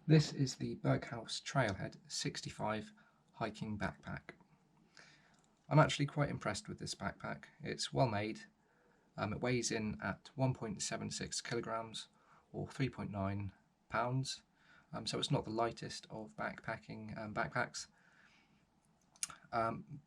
This is the Berghaus Trailhead 65 hiking backpack. I'm actually quite impressed with this backpack. It's well made. It weighs in at 1.76 kilograms or 3.9 pounds. So it's not the lightest of backpacking backpacks,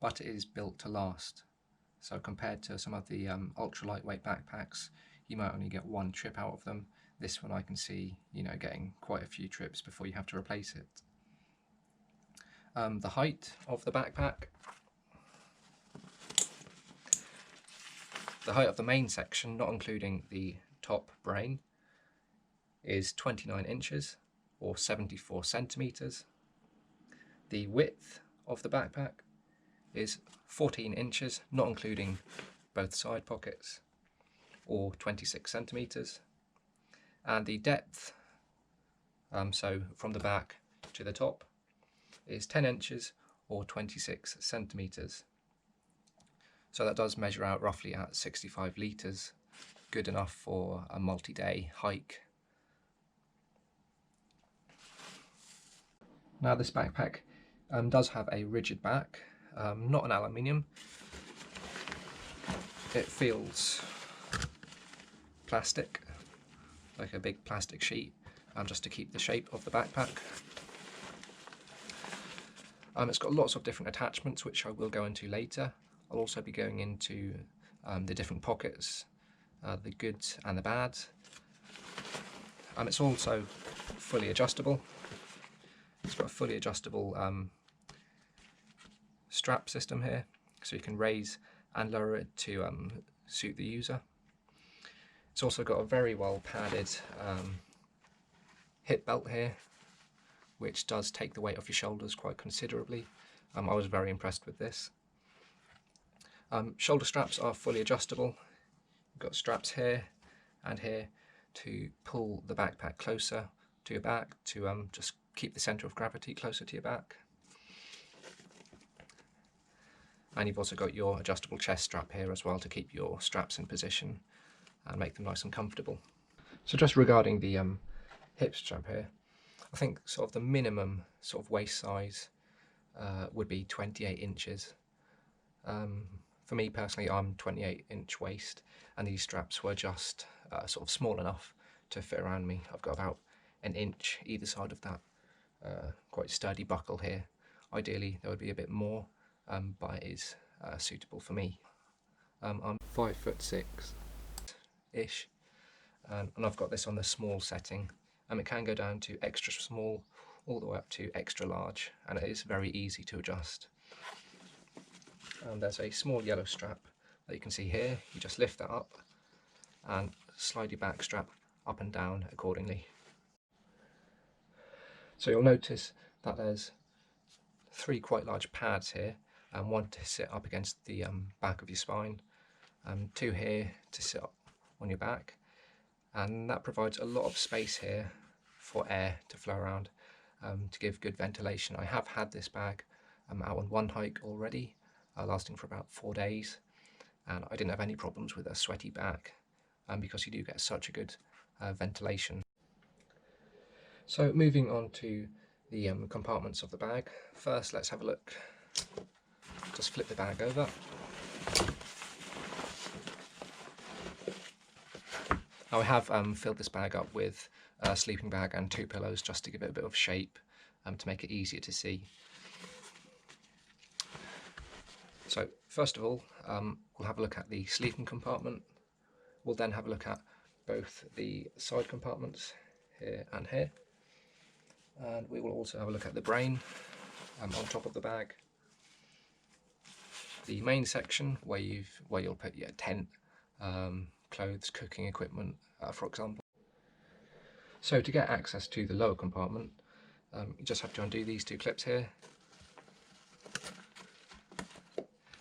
but it is built to last. So compared to some of the ultra lightweight backpacks, you might only get one trip out of them. This one I can see, getting quite a few trips before you have to replace it. The height of the backpack. The height of the main section, not including the top brain, is 29 inches or 74 centimeters. The width of the backpack is 14 inches, not including both side pockets, or 26 centimeters. And the depth, so from the back to the top, is 10 inches or 26 centimeters. So that does measure out roughly at 65 litres, good enough for a multi-day hike. Now this backpack does have a rigid back, not an aluminium. It feels plastic, like a big plastic sheet, just to keep the shape of the backpack. It's got lots of different attachments, which I will go into later. I'll also be going into the different pockets, the good and the bad. It's also fully adjustable. It's got a fully adjustable strap system here, so you can raise and lower it to suit the user. It's also got a very well padded hip belt here, which does take the weight off your shoulders quite considerably. I was very impressed with this. Shoulder straps are fully adjustable. You've got straps here and here to pull the backpack closer to your back, to just keep the centre of gravity closer to your back. And you've also got your adjustable chest strap here as well to keep your straps in position and make them nice and comfortable. So just regarding the hip strap here, I think sort of the minimum sort of waist size would be 28 inches. For me personally, I'm 28-inch waist, and these straps were just sort of small enough to fit around me. I've got about an inch either side of that quite sturdy buckle here. Ideally there would be a bit more, but it is suitable for me. I'm 5'6"-ish, and I've got this on the small setting. It can go down to extra small all the way up to extra large, and it is very easy to adjust. And there's a small yellow strap that you can see here. You just lift that up and slide your back strap up and down accordingly. So you'll notice that there's 3 quite large pads here, and 1 to sit up against the back of your spine, 2 here to sit up on your back, and that provides a lot of space here for air to flow around, to give good ventilation. I have had this bag out on one hike already, lasting for about 4 days, and I didn't have any problems with a sweaty back, because you do get such a good ventilation. So moving on to the compartments of the bag. First, let's have a look. Just flip the bag over. Now I have filled this bag up with a sleeping bag and 2 pillows just to give it a bit of shape, to make it easier to see. So first of all, we'll have a look at the sleeping compartment. We'll then have a look at both the side compartments here and here, and we will also have a look at the brain on top of the bag. The main section where you'll put your tent, clothes, cooking equipment, for example. So to get access to the lower compartment, you just have to undo these 2 clips here.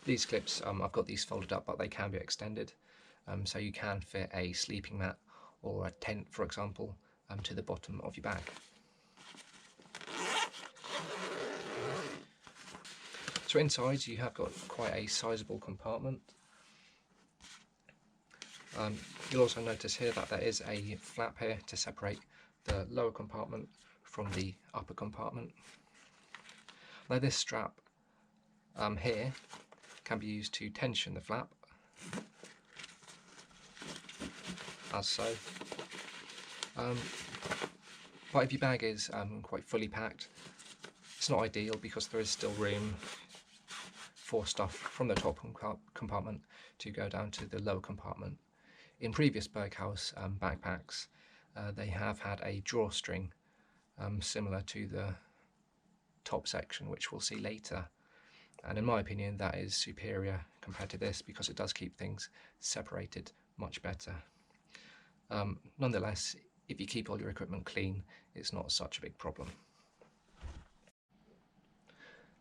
These clips, I've got these folded up, but they can be extended, so you can fit a sleeping mat or a tent, for example, to the bottom of your bag. So inside you have got quite a sizable compartment. You'll also notice here that there is a flap here to separate the lower compartment from the upper compartment. Now this strap here can be used to tension the flap, as so. But if your bag is quite fully packed, it's not ideal because there is still room for stuff from the top compartment to go down to the lower compartment. In previous Berghaus backpacks, they have had a drawstring similar to the top section, which we'll see later. And in my opinion, that is superior compared to this because it does keep things separated much better. Nonetheless, if you keep all your equipment clean, it's not such a big problem.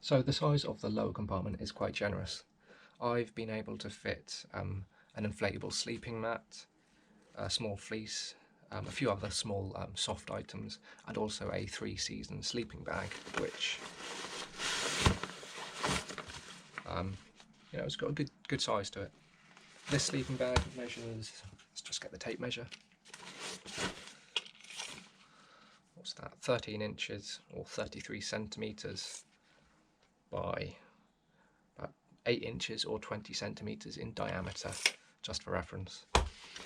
So the size of the lower compartment is quite generous. I've been able to fit an inflatable sleeping mat, a small fleece, a few other small soft items, and also a 3-season sleeping bag, which it's got a good size to it. This sleeping bag measures, let's just get the tape measure. What's that? 13 inches or 33 centimeters by about 8 inches or 20 centimeters in diameter, just for reference.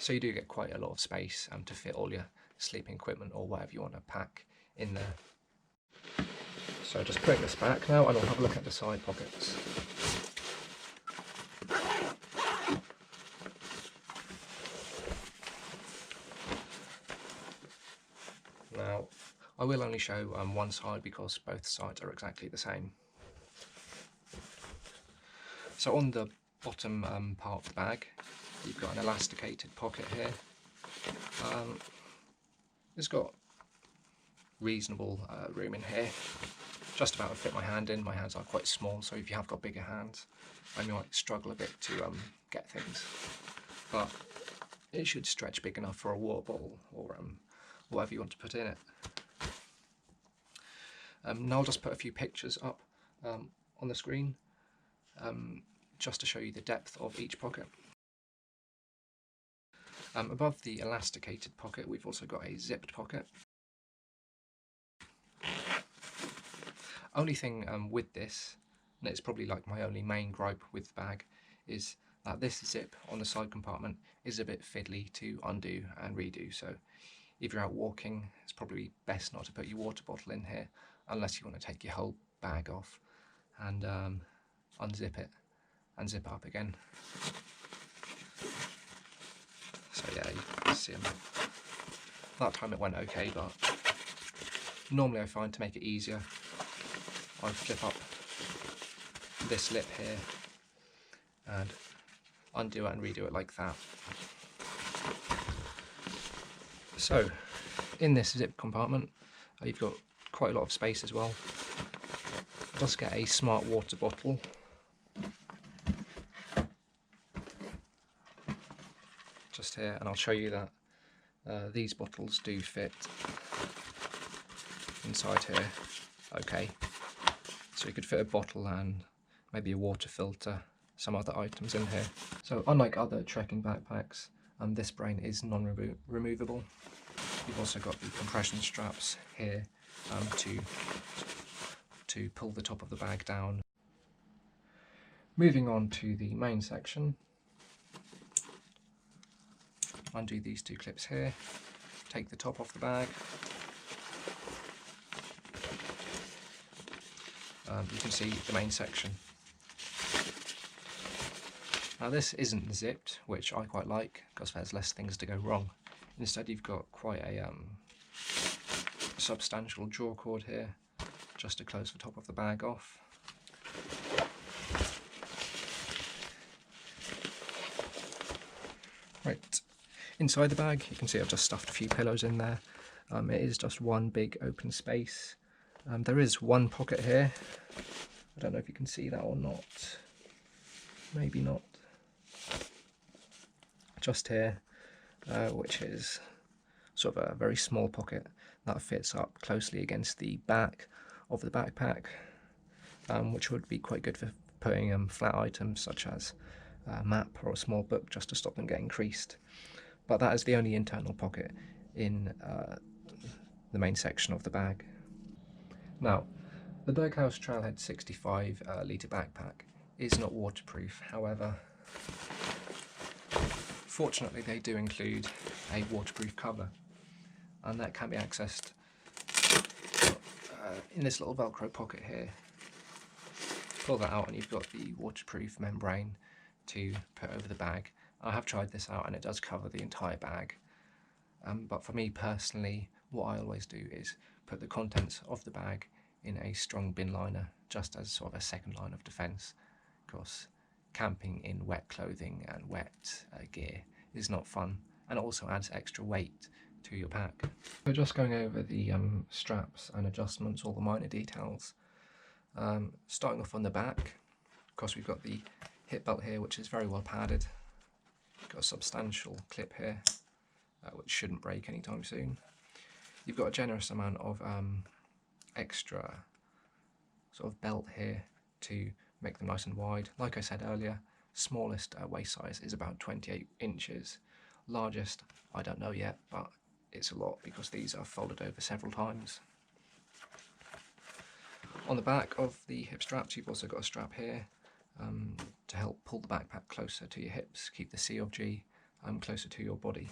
So you do get quite a lot of space to fit all your sleeping equipment or whatever you want to pack in there. So just putting this back now, and I'll have a look at the side pockets. Now, I will only show one side because both sides are exactly the same. So on the bottom part of the bag, you've got an elasticated pocket here. It's got reasonable room in here, just about to fit my hand in. My hands are quite small, so if you have got bigger hands, I might struggle a bit to get things. But it should stretch big enough for a water bottle or whatever you want to put in it. Now I'll just put a few pictures up on the screen just to show you the depth of each pocket. Above the elasticated pocket, we've also got a zipped pocket. Only thing with this, and it's probably like my only main gripe with the bag, is that this zip on the side compartment is a bit fiddly to undo and redo. So if you're out walking, it's probably best not to put your water bottle in here unless you want to take your whole bag off and unzip it and zip up again. So yeah, you can see them. That time it went okay, but normally I find to make it easier, I flip up this lip here and undo it and redo it like that. So in this zip compartment, you've got quite a lot of space as well. Just get a smart water bottle. Just here, and I'll show you that these bottles do fit inside here. Okay, so you could fit a bottle and maybe a water filter, some other items in here. So unlike other trekking backpacks, this brain is non-removable. You've also got the compression straps here to pull the top of the bag down. Moving on to the main section. Undo these two clips here, take the top off the bag. You can see the main section. Now this isn't zipped, which I quite like because there's less things to go wrong. Instead you've got quite a substantial draw cord here just to close the top of the bag off. Right, inside the bag you can see I've just stuffed a few pillows in there. It is just one big open space. There is one pocket here. I don't know if you can see that or not. Maybe not. Just here, which is sort of a very small pocket that fits up closely against the back of the backpack, which would be quite good for putting flat items such as a map or a small book just to stop them getting creased. But that is the only internal pocket in the main section of the bag. Now, the Berghaus Trailhead 65 litre backpack is not waterproof, however, fortunately they do include a waterproof cover, and that can be accessed in this little Velcro pocket here. Pull that out and you've got the waterproof membrane to put over the bag. I have tried this out and it does cover the entire bag, but for me personally, what I always do is put the contents of the bag in a strong bin liner, just as sort of a second line of defence. Of course, camping in wet clothing and wet gear is not fun, and it also adds extra weight to your pack. So just going over the straps and adjustments, all the minor details. Starting off on the back, of course we've got the hip belt here, which is very well padded. You've got a substantial clip here, which shouldn't break anytime soon. You've got a generous amount of extra sort of belt here to make them nice and wide. Like I said earlier, smallest waist size is about 28 inches. Largest, I don't know yet, but it's a lot because these are folded over several times. On the back of the hip straps, you've also got a strap here to help pull the backpack closer to your hips, keep the C of G closer to your body.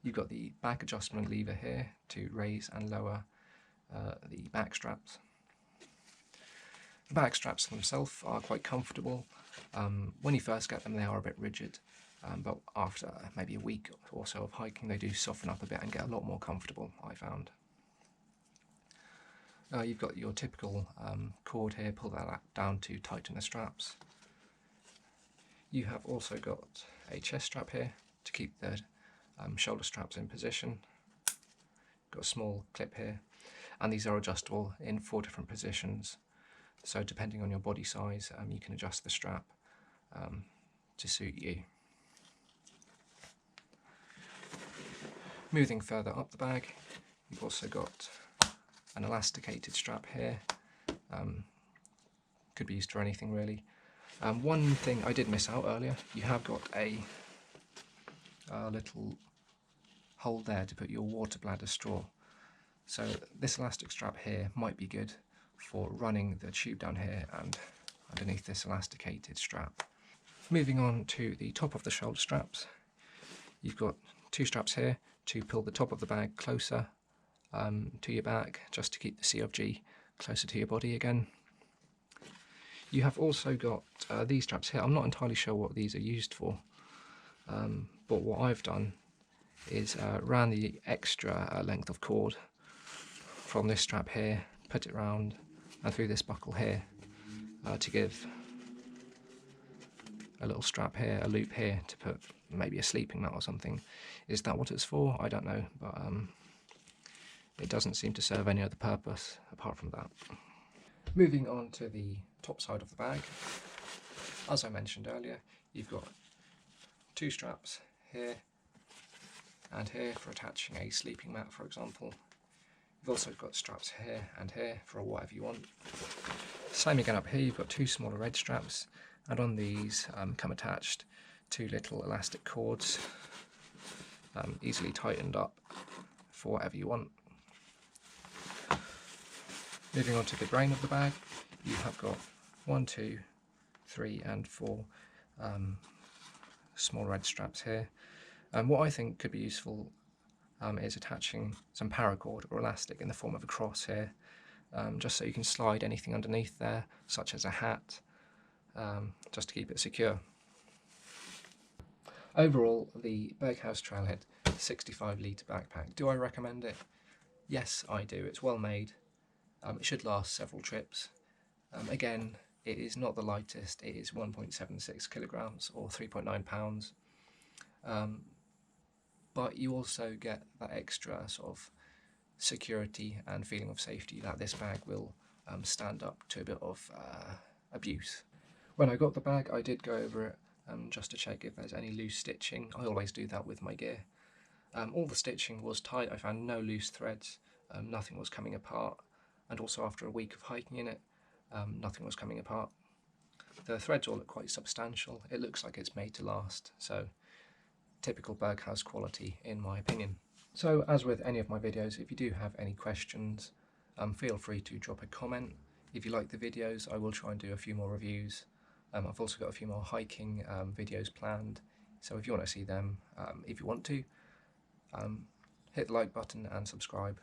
You've got the back adjustment lever here to raise and lower the back straps. The back straps themselves are quite comfortable. When you first get them, they are a bit rigid, but after maybe a week or so of hiking, they do soften up a bit and get a lot more comfortable, I found. You've got your typical cord here, pull that down to tighten the straps. You have also got a chest strap here to keep the shoulder straps in position. Got a small clip here, and these are adjustable in 4 different positions. So depending on your body size, you can adjust the strap to suit you. Moving further up the bag, you've also got an elasticated strap here. Could be used for anything really. One thing I did miss out earlier, you have got a little hole there to put your water bladder straw. So this elastic strap here might be good for running the tube down here and underneath this elasticated strap. Moving on to the top of the shoulder straps, you've got 2 straps here to pull the top of the bag closer to your back, just to keep the C of G closer to your body again. You have also got these straps here. I'm not entirely sure what these are used for, but what I've done is ran the extra length of cord from this strap here, put it round and through this buckle here to give a little strap here, a loop here to put maybe a sleeping mat or something. Is that what it's for? I don't know, but it doesn't seem to serve any other purpose apart from that. Moving on to the top side of the bag, as I mentioned earlier, you've got 2 straps here and here for attaching a sleeping mat, for example. You've also got straps here and here for whatever you want. Same again up here, you've got 2 smaller red straps, and on these come attached 2 little elastic cords, easily tightened up for whatever you want. Moving on to the grain of the bag, you have got 1, 2, 3 and 4 small red straps here. What I think could be useful is attaching some paracord or elastic in the form of a cross here, just so you can slide anything underneath there, such as a hat, just to keep it secure. Overall, the Berghaus Trailhead 65 litre backpack, do I recommend it? Yes, I do. It's well made. It should last several trips. Again, it is not the lightest. It is 1.76 kilograms or 3.9 pounds. But you also get that extra sort of security and feeling of safety that this bag will stand up to a bit of abuse. When I got the bag, I did go over it just to check if there's any loose stitching. I always do that with my gear. All the stitching was tight. I found no loose threads. Nothing was coming apart. And also after a week of hiking in it, nothing was coming apart. The threads all look quite substantial. It looks like it's made to last. So typical Berghaus quality in my opinion. So as with any of my videos, if you do have any questions, Feel free to drop a comment. If you like the videos, I will try and do a few more reviews. I've also got a few more hiking videos planned, so if you want to see them, if you want to, hit the like button and subscribe.